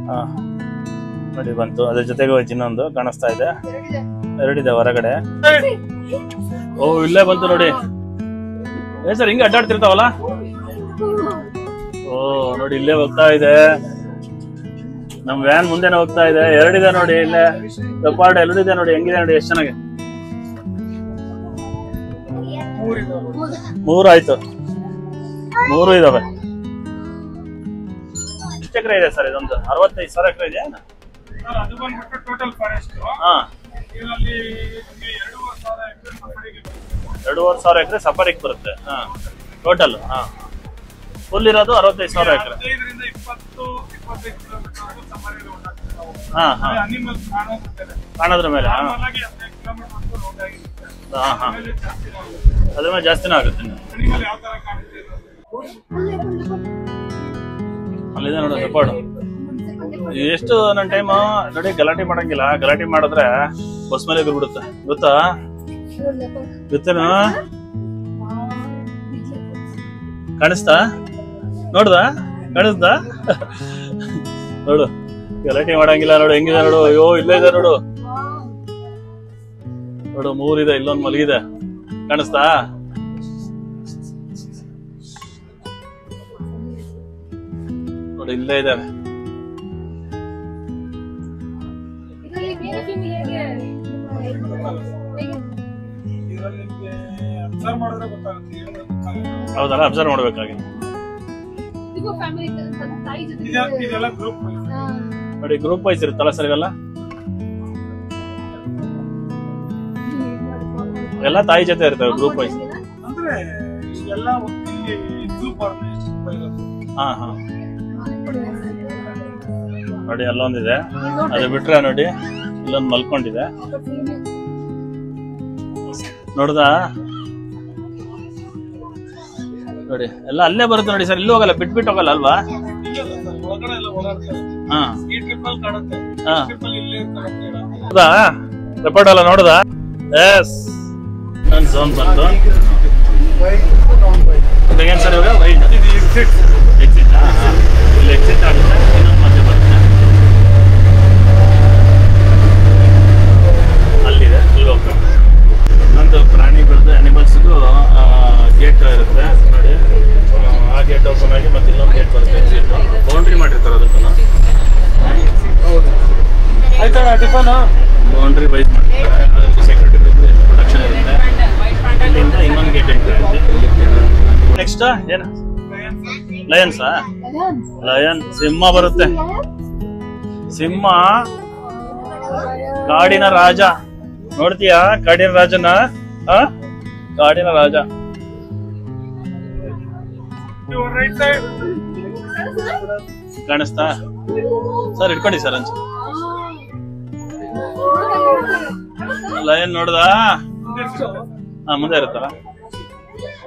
C: ಹಾ ನೋಡಿ ಬಂತು, ಅದ್ರ ಜೊತೆಗೆ ಹೋಯ್ತು. ಇನ್ನೊಂದು ಕಾಣಿಸ್ತಾ ಇದೆ, ಎರಡಿದೆ ಹೊರಗಡೆ. ಓ ಇಲ್ಲೇ ಬಂತು ನೋಡಿ. ಏನ್ ಸರ್ ಹಿಂಗೆ ಅಡ್ಡಾಡ್ತಿರ್ತಾವಲ್ಲ? ಓ ನೋಡಿ ಇಲ್ಲೇ ಹೋಗ್ತಾ ಇದೆ. ನಮ್ ವ್ಯಾನ್ ಮುಂದೆನೆ ಹೋಗ್ತಾ ಇದೆ. ಎರಡಿದೆ ನೋಡಿ ಇಲ್ಲೇ ಲೆಪಾರ್ಡ್, ಎರಡಿದೆ ನೋಡಿ. ಹೆಂಗಿದೆ ನೋಡಿ, ಎಷ್ಟು ಚೆನ್ನಾಗಿ. 3 ಆಯ್ತು, 3 ಇದಾವೆ. ಎಷ್ಟು ಎಕರೆ ಇದೆ ಸರ್ ಇದೊಂದು? 65,000 ಎಕರೆ ಇದೆ.
A: ಅದು ಬಂದ್ಬಿಟ್ಟು ಟೋಟಲ್ ಫಾರೆಸ್ಟ್.
C: ಹಾ,
A: ಇದರಲ್ಲಿ
C: 2,500 ಎಕರೆ ಸಫಾರಿಗೆ ಬರುತ್ತೆ. ಹಾ ಟೋಟಲ್. ಹಾ ಫುಲ್ ಇರೋದು 65,000 ಎಕರೆ.
A: 15ರಿಂದ 20-25 ಕಿಲೋಮೀಟರ್ ಸಫಾರಿ ರೋಡ್ ಆಗ್ತದೆ.
C: ಹಾ ಹಾ
A: ಅನಿಮಲ್
C: ಕಾಣೋದ್ರ ಮೇಲೆ. ಹಾ ಹಾ ಹಾ ಅದ್ರ ಮೇಲೆ ಜಾಸ್ತಿನೇ ಆಗುತ್ತೆ. ಅಲ್ಲಿದೆ ನೋಡಿ ಲೆಪಾರ್ಡ್. ಎಷ್ಟು ನನ್ನ ಟೈಮ್ ನೋಡಿ, ಗಲಾಟೆ ಮಾಡಂಗಿಲ್ಲ. ಗಲಾಟೆ ಮಾಡಿದ್ರೆ ಬಸ್ ಮೇಲೆ ಎದುರ್ಬಿಡುತ್ತೆ, ಗೊತ್ತಾ? ಗೊತ್ತೇನು? ಕಾಣಿಸ್ತಾ? ನೋಡ್ದ? ಕಾಣಿಸ್ತಾ? ನೋಡು, ಗಲಾಟೆ ಮಾಡಂಗಿಲ್ಲ. ನೋಡು ಹೆಂಗಿದೆ ನೋಡು. ಅಯ್ಯೋ ಇಲ್ಲೇ ಇದೆ ನೋಡು. ನೋಡು 3 ಇದೆ, ಇಲ್ಲೊಂದು ಮಲಗಿದೆ, ಕಾಣಿಸ್ತಾ? ನೋಡಿ ಇಲ್ಲೇ ಇದಾವೆ. ಹೌದಲ್ಲ, ಅಬ್ಸರ್ವ್ ಮಾಡ್ಬೇಕಾಗಿ. ನೋಡಿ ಗ್ರೂಪ್ ವೈಸ್ ಇರುತ್ತಲ್ಲ ಸರ್ ಇವೆಲ್ಲ, ಎಲ್ಲ ತಾಯಿ ಜೊತೆ ಇರ್ತವೆ ಗ್ರೂಪ್ ವೈಸ್. ಹಾ ಹಾ ನೋಡಿ ಅಲ್ಲೊಂದಿದೆ, ಅದು ಬಿಟ್ರೆ ನೋಡಿ ಇಲ್ಲೊಂದು ಮಲ್ಕೊಂಡಿದೆ. ನೋಡ್ದಾ? ನೋಡಿ ಎಲ್ಲ ಅಲ್ಲೇ ಬರುತ್ತೆ ನೋಡಿ ಸರ್, ಇಲ್ಲೂ ಹೋಗಲ್ಲ, ಬಿಟ್ಬಿಟ್ಟು ಹೋಗಲ್ಲ ಅಲ್ವಾ? ಹೌದಾ? ರೆಪೋರ್ಟ್ ಎಲ್ಲ ನೋಡ್ದಾ? ಎಸ್, ನನ್ನ ಝೋನ್ ಬಂತು. ಏನ್ ಸರ್ ಇವಾಗ ವೈಟ್ ಎಕ್ಸಿಟ್, ಇಲ್ಲಿ ಎಕ್ಸಿಟ್ ಆಗುತ್ತೆ, ಇನ್ನೊಂದು ಮಧ್ಯೆ ಬರುತ್ತೆ, ಅಲ್ಲಿದೆ, ಇಲ್ಲಿ ಹೋಗ್ಬೇಕು. ಇನ್ನೊಂದು ಪ್ರಾಣಿಗಳದ್ದು ಅನಿಮಲ್ಸ್ಗೂ ಗೇಟ್ ಇರುತ್ತೆ ನೋಡಿ, ಆ ಗೇಟ್ ಓಪನ್ ಆಗಿ ಮತ್ತೆ ಇನ್ನೊಂದು ಗೇಟ್ ಬರುತ್ತೆ, ಎಕ್ಸಿಟ್. ಬೌಂಡ್ರಿ ಮಾಡಿರ್ತಾರೆ ಅದಕ್ಕೂ, ಬೌಂಡ್ರಿ ವೈಸ್ ಮಾಡಿರ್ತಾರೆ, ಅದಕ್ಕೆ ಸೆಕ್ಯೂರಿಟಿ ಇರುತ್ತೆ, ಪ್ರೊಟೆಕ್ಷನ್ ಇರುತ್ತೆ. ಇಲ್ಲಿಂದ ಇನ್ನೊಂದು ಗೇಟ್ ಎಂಟ್ರಿ ಆಗುತ್ತೆ. ನೆಕ್ಸ್ಟ್ ಏನು? ಲಯನ್ಸಾ? ಲಯನ್, ಸಿಂಹ ಬರುತ್ತೆ. ಸಿಂಹ ಕಾಡಿನ ರಾಜ, ನೋಡ್ತೀಯಾ ಕಾಡಿನ ರಾಜನ? ಕಾಡಿನ ರಾಜ. ಕಾಣಿಸ್ತಾ ಸರ್? ಇಟ್ಕೊಳ್ಳಿ ಸರ್ ಅನ್ಸ. ಲಯನ್ ನೋಡ್ದಾ? ಮುಂದೆ ಇರುತ್ತಲ್ಲ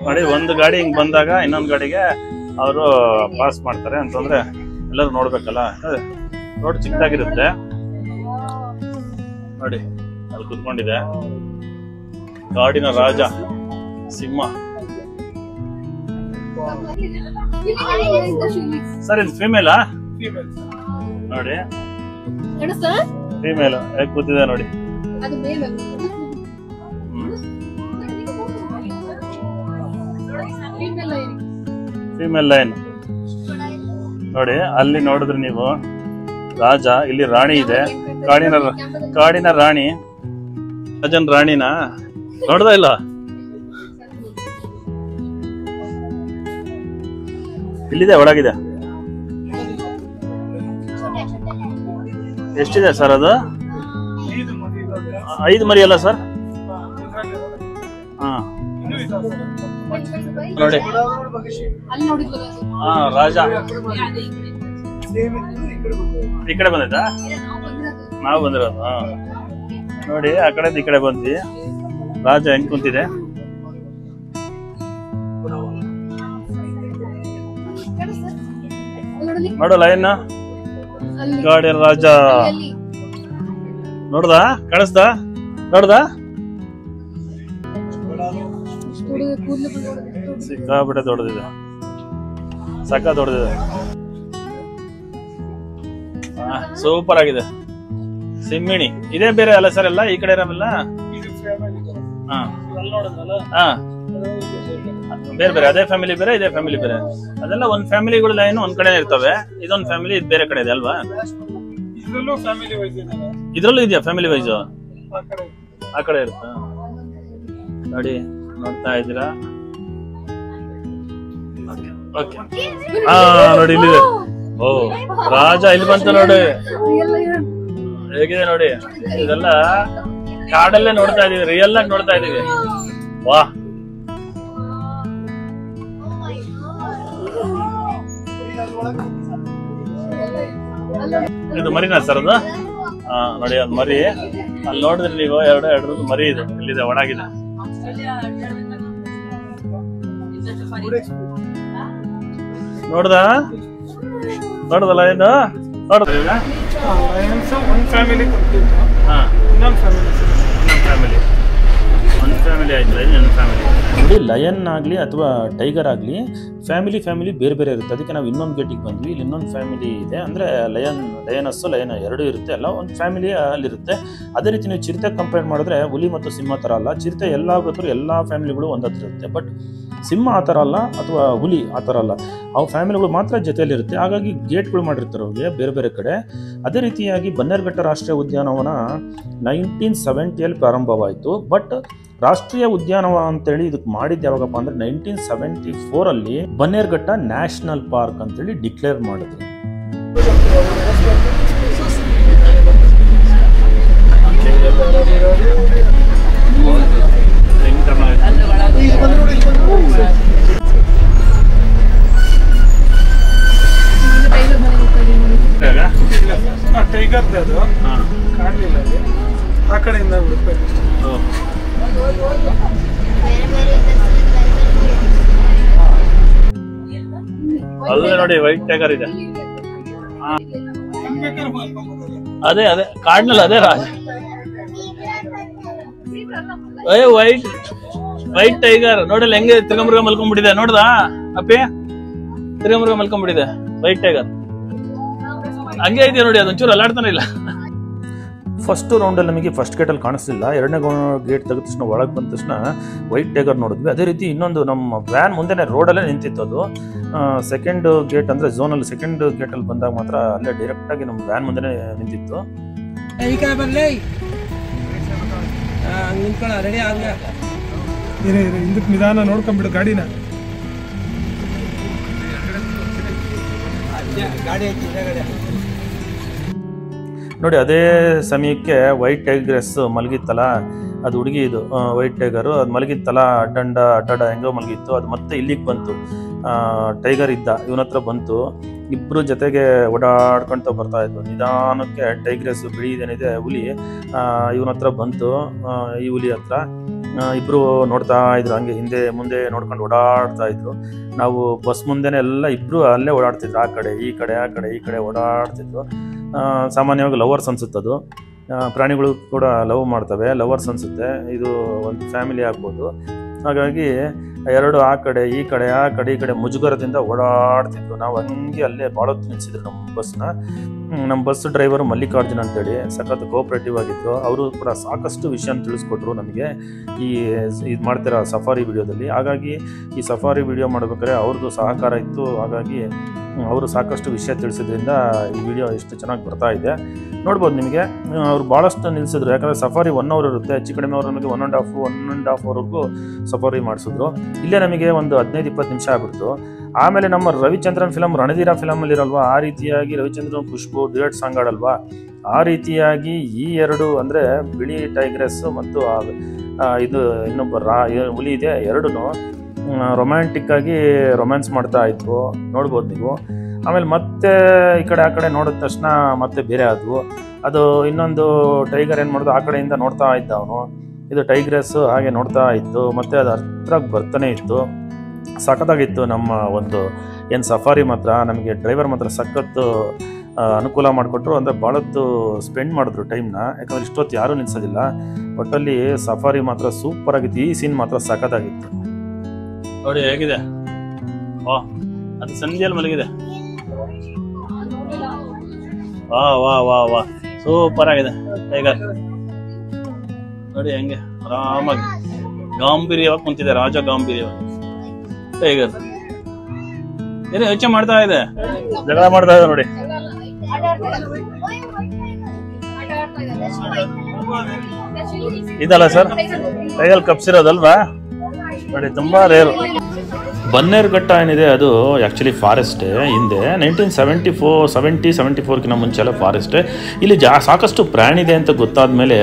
C: ನೋಡಿ, ಒಂದು ಗಾಡಿ ಹಿಂಗ್ ಬಂದಾಗ ಇನ್ನೊಂದು ಗಾಡಿಗೆ ಅವರು ಪಾಸ್ ಮಾಡ್ತಾರೆ ಅಂತಂದ್ರೆ ಎಲ್ಲರೂ ನೋಡ್ಬೇಕಲ್ಲ. ರೋಡ್ ಚಿಕ್ಕದಾಗಿರುತ್ತೆ ನೋಡಿ, ಅಲ್ಲಿ ಕುತ್ಕೊಂಡಿದೆ ಕಾಡಿನ ರಾಜ ಸಿಂಹ. ಸರ್ ಇದು ಫೀಮೇಲಾ? ನೋಡಿ ಫೀಮೇಲ್ ಹೇಗೆ ಕೂತಿದೆ ನೋಡಿ. ಫೀಮೇಲ್ ಲೈನ್ ನೋಡಿ, ಅಲ್ಲಿ ನೋಡಿದ್ರೆ ನೀವು ರಾಜ, ಇಲ್ಲಿ ರಾಣಿ ಇದೆ, ಕಾಡಿನ ರಾಣಿ. ರಾಜನ್ ರಾಣಿನಾ ನೋಡ್ದ ಇಲ್ಲ? ಇಲ್ಲಿದೆ, ಒಳಗಿದೆ. ಎಷ್ಟಿದೆ ಸರ್ ಅದು? 5 ಮರಿ ಅಲ್ಲ ಸರ್? ಹಾ ನೋಡಿ, ಹಾ ರಾಜ ಈ ಕಡೆ ಬಂದೈತಾ? ನಾವು ಬಂದಿರೋದು. ಹಾ ನೋಡಿ, ಆ ಕಡೆ ಈ ಕಡೆ ಬಂದ್ವಿ. ರಾಜ ಹೆಂಗ್ ಕುಂತಿದೆ ನೋಡು, ಲೈನ್ ಕಾಡಿನ ರಾಜ. ನೋಡ್ದಾ? ಕಾಣಿಸ್ತಾ? ನೋಡ್ದಾ? ಸಿಕ್ಕಾಬಿಟ್ಟೆ ದೊಡ್ಡದಿದೆ, ಸಕ್ಕ ದೊಡ್ಡದಿದೆ, ಸೂಪರ್ ಆಗಿದೆ. ಸಿಮ್ಮಿಣಿ ಇದೇ ಬೇರೆ ಅಲ್ಲ ಸರ್? ಎಲ್ಲ ಈ ಕಡೆ ಇರಲ್ಲ, ಬೇರೆ ಬೇರೆ, ಅದೇ ಫ್ಯಾಮಿಲಿ ಬೇರೆ, ಇದೇ ಫ್ಯಾಮಿಲಿ ಬೇರೆ. ಅದೆಲ್ಲ ಒಂದ್ ಫ್ಯಾಮಿಲಿಗಳು ಲೈನ್ ಒಂದ್ ಕಡೆ ಇರ್ತವೆ, ಇದೊಂದ್ ಫ್ಯಾಮಿಲಿ ಇದು ಬೇರೆ ಕಡೆ ಇದೆ ಅಲ್ವಾ? ಇದ್ರಲ್ಲೂ ಇದೆಯಾ ಫ್ಯಾಮಿಲಿ ವೈಸ್? ಆ ಕಡೆ ಇರುತ್ತಾ ನೋಡಿ, ನೋಡ್ತಾ ಇದ್ದೀರಾ? ನೋಡಿ ಇಲ್ಲಿದೆ. ಓ ರಾಜ ಇಲ್ಲಿ ಬಂತು ನೋಡಿ, ಹೇಗಿದೆ ನೋಡಿ. ಇದೆಲ್ಲ ಕಾಡಲ್ಲೇ ನೋಡ್ತಾ ಇದೀವಿ, ರಿಯಲ್ ಆಗಿ ನೋಡ್ತಾ ಇದೀವಿ. ವಾ, ಇದು ಮರಿನಾ ಸರ್ ಅದು? ನೋಡಿ ಅದು ಮರಿ, ಅಲ್ಲಿ ನೋಡಿದ್ರೆ ನೀವು ಎರಡರದ್ದು ಮರಿ ಇದೆ, ಇಲ್ಲಿದೆ, ಒಣಗಿದೆ. ನೋಡ್ದ? ನೋಡದಲ್ಲ ಏನು? ನೋಡ್ದ? ಒಂದ್ ಫ್ಯಾಮಿಲಿ, ಫ್ಯಾಮಿಲಿ ಆಯ್ತು, ಇದು ನನ್ನ ಫ್ಯಾಮಿಲಿ.
B: ನೋಡಿ, ಲಯನ್ ಆಗಲಿ ಅಥವಾ ಟೈಗರ್ ಆಗಲಿ ಫ್ಯಾಮಿಲಿ ಬೇರೆ ಬೇರೆ ಇರುತ್ತೆ. ಅದಕ್ಕೆ ನಾವು ಇನ್ನೊಂದು ಗೇಟಿಗೆ ಬಂದ್ವಿ. ಇಲ್ಲಿ ಇನ್ನೊಂದು ಫ್ಯಾಮಿಲಿ ಇದೆ, ಅಂದರೆ ಲಯನಸ್ಸು ಲಯನ್ ಎರಡೂ ಇರುತ್ತೆ, ಅಲ್ಲ ಒಂದು ಫ್ಯಾಮಿಲಿ ಅಲ್ಲಿರುತ್ತೆ. ಅದೇ ರೀತಿ ನೀವು ಚಿರತೆ ಕಂಪೇರ್ ಮಾಡಿದ್ರೆ ಹುಲಿ ಮತ್ತು ಸಿಂಹ ಥರ ಅಲ್ಲ. ಚಿರತೆ ಎಲ್ಲ ಗೊತ್ತರು ಎಲ್ಲ ಫ್ಯಾಮಿಲಿಗಳು ಒಂದತ್ರ ಇರುತ್ತೆ, ಬಟ್ ಸಿಂಹ ಆ ಥರ ಅಲ್ಲ, ಅಥವಾ ಹುಲಿ ಆ ಥರ ಅಲ್ಲ. ಅವು ಫ್ಯಾಮಿಲಿಗಳು ಮಾತ್ರ ಜೊತೆಯಲ್ಲಿರುತ್ತೆ. ಹಾಗಾಗಿ ಗೇಟ್ಗಳು ಮಾಡಿರ್ತಾರೆ ಅವ್ರಿಗೆ ಬೇರೆ ಬೇರೆ ಕಡೆ. ಅದೇ ರೀತಿಯಾಗಿ ಬನ್ನೇರುಘಟ್ಟ ರಾಷ್ಟ್ರೀಯ ಉದ್ಯಾನವನ 1970 ಪ್ರಾರಂಭವಾಯಿತು. ಬಟ್ ರಾಷ್ಟ್ರೀಯ ಉದ್ಯಾನವನ ಅಂತೇಳಿ ಇದಕ್ಕೆ ಮಾಡಿದ್ದು ಯಾವಾಗಪ್ಪ ಅಂದ್ರೆ 1974 ಬನ್ನೇರುಘಟ್ಟ ನ್ಯಾಷನಲ್ ಪಾರ್ಕ್ ಅಂತೇಳಿ ಡಿಕ್ಲೇರ್ ಮಾಡಿದ್ರು.
A: ಟೈಗರ್ ಅದು ಕಾಣಲಿಲ್ಲ, ಆ ಕಡೆಯಿಂದ ಬಿಡ್ಬೇಕು.
C: ಅಲ್ಲೇ ನೋಡಿ ವೈಟ್ ಟೈಗರ್ ಇದೆ. ಅದೇ ಕಾಡ್ನಲ್ಲಿ ಅದೇ ರಾಜ. ವೈಟ್ ಟೈಗರ್ ನೋಡಲ್ಲ ಹೆಂಗೆ ತಿರುಗಮೃಗ ಮಲ್ಕೊಂಡ್ಬಿಟ್ಟಿದೆ, ನೋಡ್ದಾ ಅಪ್ಪಿ? ತಿರುಗಮೃಗ ಮಲ್ಕೊಂಡ್ಬಿಟ್ಟಿದೆ ವೈಟ್ ಟೈಗರ್. ಹಂಗೆ ಇದೆಯಾ ನೋಡಿ, ಅದೊಂಚೂರು ಅಲ್ಲಾಡ್ತಾನೆ ಇಲ್ಲ.
B: ಫಸ್ಟ್ ರೌಂಡಲ್ಲಿ ನಮಗೆ ಫಸ್ಟ್ ಗೇಟಲ್ಲಿ ಕಾಣಿಸ್ಲಿಲ್ಲ. ಎರಡನೇ ಗೇಟ್ ತೆಗೆದ ತಕ್ಷಣ ಒಳಗೆ ಬಂದ ತಕ್ಷಣ ವೈಟ್ ಟೈಗರ್ ನೋಡಿದ್ವಿ. ಅದೇ ರೀತಿ ಇನ್ನೊಂದು ನಮ್ಮ ವ್ಯಾನ್ ಮುಂದೆನೇ ರೋಡಲ್ಲೇ ನಿಂತಿತ್ತು ಅದು. ಸೆಕೆಂಡ್ ಗೇಟ್ ಅಂದರೆ ಝೋನಲ್ಲಿ ಸೆಕೆಂಡ್ ಗೇಟಲ್ಲಿ ಬಂದಾಗ ಮಾತ್ರ ಅಲ್ಲೇ ಡೈರೆಕ್ಟಾಗಿ ನಮ್ಮ ವ್ಯಾನ್ ಮುಂದೆನೇ ನಿಂತಿತ್ತು.
A: ಹಿಂದಕ್ಕೆ ನಿಧಾನ ನೋಡ್ಕೊಂಡ್ಬಿಡು ಗಾಡಿನ.
B: ನೋಡಿ, ಅದೇ ಸಮಯಕ್ಕೆ ವೈಟ್ ಟೈಗ್ರೆಸ್ ಮಲಗಿತ್ತಲ್ಲ, ಅದು ಹುಡುಗಿ, ಇದು ವೈಟ್ ಟೈಗರು, ಅದು ಮಲಗಿತ್ತಲ್ಲ ಅಡ್ಡ ಹೆಂಗೋ ಮಲಗಿತ್ತು. ಅದು ಮತ್ತೆ ಇಲ್ಲಿಗೆ ಬಂತು. ಟೈಗರ್ ಇದ್ದ, ಇವನ ಹತ್ರ ಬಂತು. ಇಬ್ಬರು ಜೊತೆಗೆ ಓಡಾಡ್ಕೊಳ್ತಾ ಬರ್ತಾ ಇದ್ವು. ನಿಧಾನಕ್ಕೆ ಟೈಗ್ರೆಸ್ ಬಿಳಿದೇನಿದೆ ಹುಲಿ ಇವನ ಹತ್ರ ಬಂತು. ಈ ಹುಲಿ ಹತ್ರ ಇಬ್ರು ನೋಡ್ತಾ ಇದ್ರು, ಹಂಗೆ ಹಿಂದೆ ಮುಂದೆ ನೋಡ್ಕೊಂಡು ಓಡಾಡ್ತಾ ಇದ್ರು. ನಾವು ಬಸ್ ಮುಂದೆನೆ ಎಲ್ಲ ಇಬ್ರು ಅಲ್ಲೇ ಓಡಾಡ್ತಿದ್ರು, ಆ ಕಡೆ ಈ ಕಡೆ ಓಡಾಡ್ತಿದ್ರು. ಸಾಮಾನ್ಯವಾಗಿ ಲವರ್ಸ್ ಅನ್ಸುತ್ತದು. ಪ್ರಾಣಿಗಳು ಕೂಡ ಲವ್ ಮಾಡ್ತವೆ, ಲವರ್ಸ್ ಅನ್ಸುತ್ತೆ. ಇದು ಒಂದು ಫ್ಯಾಮಿಲಿ ಆಗ್ಬೋದು. ಹಾಗಾಗಿ ಎರಡು ಆ ಕಡೆ ಈ ಕಡೆ ಮುಜುಗರದಿಂದ ಓಡಾಡ್ತಿದ್ರು. ನಾವು ಹಂಗೆ ಅಲ್ಲೇ ಭಾಳ ಹೊತ್ತು ನಿಲ್ಸಿದ್ರು ನಮ್ಮ ಬಸ್ ಡ್ರೈವರು ಮಲ್ಲಿಕಾರ್ಜುನ್ ಅಂತೇಳಿ ಸಖತ್ ಕೋಆಪರೇಟಿವ್ ಆಗಿದ್ರು. ಅವರು ಕೂಡ ಸಾಕಷ್ಟು ವಿಷಯ ತಿಳಿಸ್ಕೊಟ್ರು ನಮಗೆ ಇದು ಮಾಡ್ತಿರೋ ಸಫಾರಿ ವಿಡಿಯೋದಲ್ಲಿ. ಹಾಗಾಗಿ ಈ ಸಫಾರಿ ವಿಡಿಯೋ ಮಾಡ್ಬೇಕಾದ್ರೆ ಅವ್ರದ್ದು ಸಹಕಾರ ಇತ್ತು. ಹಾಗಾಗಿ ಅವರು ಸಾಕಷ್ಟು ವಿಷಯ ತಿಳಿಸಿದ್ರಿಂದ ಈ ವಿಡಿಯೋ ಎಷ್ಟು ಚೆನ್ನಾಗಿ ಬರ್ತಾ ಇದೆ ನೋಡ್ಬೋದು ನಿಮಗೆ. ಅವ್ರು ಭಾಳಷ್ಟು ನಿಲ್ಲಿಸಿದ್ರು, ಯಾಕಂದರೆ ಸಫಾರಿ 1 ಅವರ್ ಇರುತ್ತೆ. ಹೆಚ್ಚು ಕಡಿಮೆ ಅವರು ನಮಗೆ 1.5 ಅವರ್ವರೆಗೂ ಸಫಾರಿ ಮಾಡಿಸಿದ್ರು. ಇಲ್ಲೇ ನಮಗೆ ಒಂದು 15-20 ನಿಮಿಷ ಆಗ್ಬಿಡ್ತು. ಆಮೇಲೆ ನಮ್ಮ ರವಿಚಂದ್ರನ್ ಫಿಲಮ್ ರಣಧೀರ ಫಿಲಮಲ್ಲಿರಲ್ವಾ, ಆ ರೀತಿಯಾಗಿ ರವಿಚಂದ್ರನ್ ಖುಷ್ಬು ಡ್ಯುಯೆಟ್ ಸಾಂಗ್ ಆಡಲ್ವಾ, ಆ ರೀತಿಯಾಗಿ ಈ ಎರಡು ಅಂದರೆ ಬಿಳಿ ಟೈಗ್ರೆಸ್ ಮತ್ತು ಇದು ಇನ್ನೊಬ್ಬ ಹುಲಿ ಇದೆ, ಎರಡೂ ರೊಮ್ಯಾಂಟಿಕ್ ಆಗಿ ರೊಮ್ಯಾನ್ಸ್ ಮಾಡ್ತಾ ಇದ್ವು ನೋಡ್ಬೋದು ನೀವು. ಆಮೇಲೆ ಮತ್ತೆ ಈ ಕಡೆ ಆ ಕಡೆ ನೋಡಿದ ತಕ್ಷಣ ಮತ್ತೆ ಬೇರೆ ಆದವು. ಅದು ಇನ್ನೊಂದು ಟೈಗರ್ ಏನು ಮಾಡೋದು, ಆ ಕಡೆಯಿಂದ ನೋಡ್ತಾ ಇದ್ದ ಅವನು. ಇದು ಟೈಗ್ರೆಸ್ ಹಾಗೆ ನೋಡ್ತಾ ಇತ್ತು, ಮತ್ತೆ ಅದು ಹತ್ರಕ್ಕೆ ಬರ್ತಾನೆ ಇತ್ತು. ಸಖತ್ತಾಗಿತ್ತು ನಮ್ಮ ಒಂದು ಏನು ಸಫಾರಿ. ಮಾತ್ರ ನಮಗೆ ಡ್ರೈವರ್ ಮಾತ್ರ ಸಖತ್ತು ಅನುಕೂಲ ಮಾಡಿಕೊಟ್ರು. ಅಂದರೆ ಭಾಳತ್ತು ಸ್ಪೆಂಡ್ ಮಾಡಿದ್ರು ಟೈಮ್ನ, ಯಾಕಂದರೆ ಇಷ್ಟೊತ್ತು ಯಾರೂ ನಿಲ್ಸೋದಿಲ್ಲ. ಒಟ್ಟಲ್ಲಿ ಸಫಾರಿ ಮಾತ್ರ ಸೂಪರ್ ಆಗಿತ್ತು. ಈ ಸೀನ್ ಮಾತ್ರ ಸಖತ್ತಾಗಿತ್ತು
C: ನೋಡಿ ಹೇಗಿದೆ. ಅದು ಸಂಧಿಯಲ್ಲಿ ಮಲಗಿದೆ. ವಾ ಸೂಪರ್ ಆಗಿದೆ ಟೈಗರ್ ನೋಡಿ, ಹೆಂಗೆ ಆರಾಮಾಗಿ ಗಾಂಭೀರ್ಯವಾಗಿ ಕುಂತಿದೆ, ರಾಜ ಗಾಂಭೀರ್ಯವಾಗಿ ಟೈಗರ್. ಏನು ಯೋಚನೆ ಮಾಡ್ತಾ ಇದೆ, ಜಗಳ ಮಾಡ್ತಾ ಇದೆ ನೋಡಿ. ಇದಲ್ಲ ಸರ್ ಟೈಗರ್ ಕಪ್ಸಿರೋದಲ್ವಾ ನೋಡಿ, ತುಂಬಾ ರೇರು.
B: ಬನ್ನೇರುಘಟ್ಟ ಏನಿದೆ ಅದು ಆ್ಯಕ್ಚುಲಿ ಫಾರೆಸ್ಟೇ. ಹಿಂದೆ 1974 ಮುಂಚೆ ಎಲ್ಲ ಫಾರೆಸ್ಟೇ. ಇಲ್ಲಿ ಸಾಕಷ್ಟು ಪ್ರಾಣಿ ಇದೆ ಅಂತ ಗೊತ್ತಾದ ಮೇಲೆ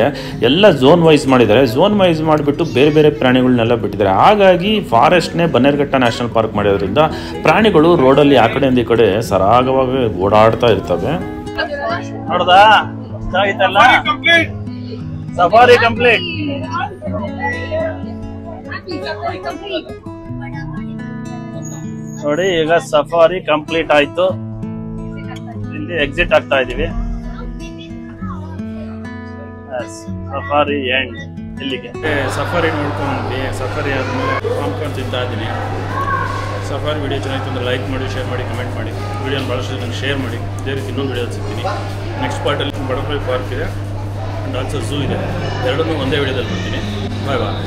B: ಎಲ್ಲ ಝೋನ್ ವೈಸ್ ಮಾಡಿದ್ದಾರೆ. ಝೋನ್ ವೈಸ್ ಮಾಡಿಬಿಟ್ಟು ಬೇರೆ ಬೇರೆ ಪ್ರಾಣಿಗಳನ್ನೆಲ್ಲ ಬಿಟ್ಟಿದ್ದಾರೆ. ಹಾಗಾಗಿ ಫಾರೆಸ್ಟ್ನೇ ಬನ್ನೇರುಘಟ್ಟ ನ್ಯಾಷನಲ್ ಪಾರ್ಕ್ ಮಾಡಿರೋದ್ರಿಂದ ಪ್ರಾಣಿಗಳು ರೋಡಲ್ಲಿ ಆ ಕಡೆಯಿಂದ ಈ ಕಡೆ ಸರಾಗವಾಗಿ ಓಡಾಡ್ತಾ ಇರ್ತವೆ.
C: ನೋಡ್ದಾ ಸಫಾರಿ ಕಂಪ್ಲೀಟ್. ನೋಡಿ ಈಗ ಸಫಾರಿ ಕಂಪ್ಲೀಟ್ ಆಯ್ತು. ಇಲ್ಲಿ ಎಕ್ಸಿಟ್ ಆಗ್ತಾ ಇದೀವಿ. Safari end. ಇಲ್ಲಿಗೆ ಸಫಾರಿ ನೋಡ್ಕೊಂಡ್ವಿ. ಸಫಾರಿ ಆದಮೇಲೆ ಪಾಪ್ಕಾರ್ನ್ ತಿಂತಾ ಇದ್ದೀನಿ. ಸಫಾರಿ ವಿಡಿಯೋ ಚೆನ್ನಾಗಿತ್ತು ಅಂದರೆ ಲೈಕ್ ಮಾಡಿ, ಶೇರ್ ಮಾಡಿ, ಕಮೆಂಟ್ ಮಾಡಿ. ವಿಡಿಯೋನ ಭಾಳಷ್ಟು ನನಗೆ ಶೇರ್ ಮಾಡಿ. ಇದೇ ರೀತಿ ಇನ್ನೊಂದು ವಿಡಿಯೋ ಸಿಗ್ತೀನಿ. ನೆಕ್ಸ್ಟ್ ಪಾರ್ಟಲ್ಲಿ ಬಟರ್ಫ್ಲೈ ಪಾರ್ಕ್ ಇದೆ ಆ್ಯಂಡ್ ಆಲ್ಸೋ ಝೂ ಇದೆ. ಎರಡನ್ನೂ ಒಂದೇ ವಿಡಿಯೋದಲ್ಲಿ ಬರ್ತೀನಿ. ಬಾಯ್ ಬಾಯ್.